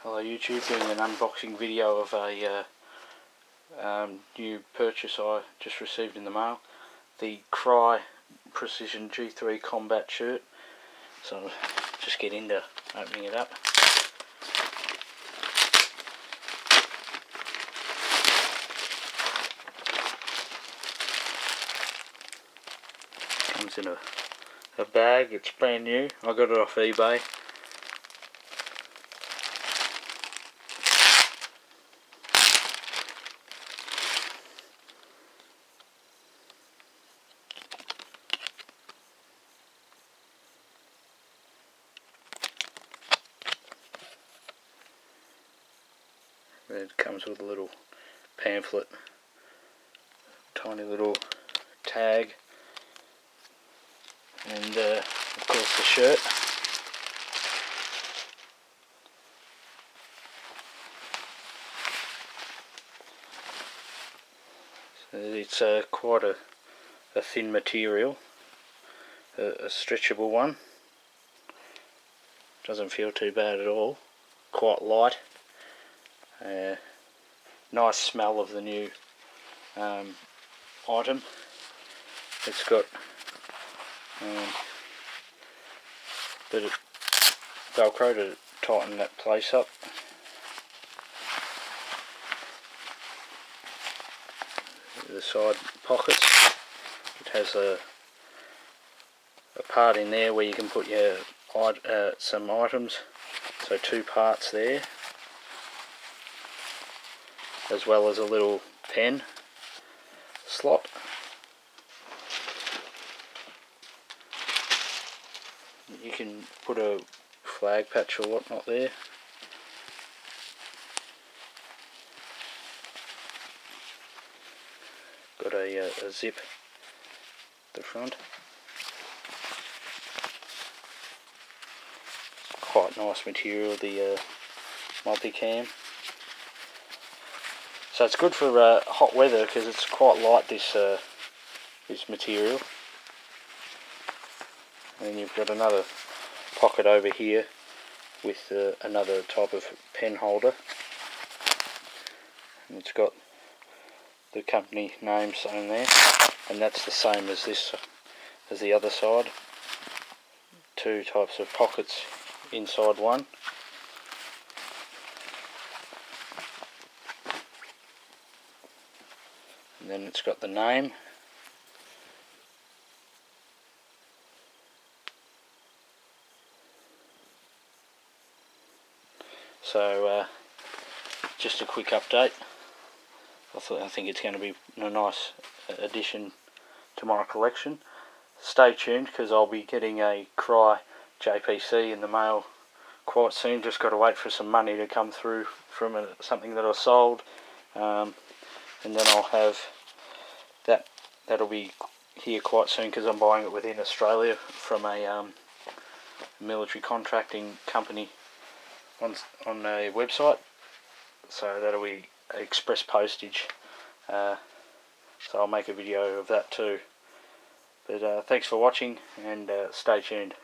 Hello YouTube, doing an unboxing video of a new purchase I just received in the mail. The Crye Precision G3 Combat shirt. So I'll just get into opening it up. Comes in a bag, it's brand new. I got it off eBay. It comes with a little pamphlet, tiny little tag, and of course the shirt. So it's quite a thin material, a stretchable one. Doesn't feel too bad at all, quite light. Nice smell of the new item. It's got bit of Velcro to tighten that place up. The side pockets. It has a part in there where you can put your some items. So two parts there, as well as a little pen slot. You can put a flag patch or whatnot there. Got a zip at the front. Quite nice material, the multicam. So it's good for hot weather because it's quite light, this material. And then you've got another pocket over here with another type of pen holder. And it's got the company name sewn there, and that's the same as this, as the other side. Two types of pockets inside one. And then it's got the name. So just a quick update. I think it's going to be a nice addition to my collection. Stay tuned because I'll be getting a Crye JPC in the mail quite soon. Just got to wait for some money to come through from something that I sold, and then I'll have that'll be here quite soon because I'm buying it within Australia from a military contracting company on a website. So that'll be express postage, so I'll make a video of that too. But thanks for watching, and stay tuned.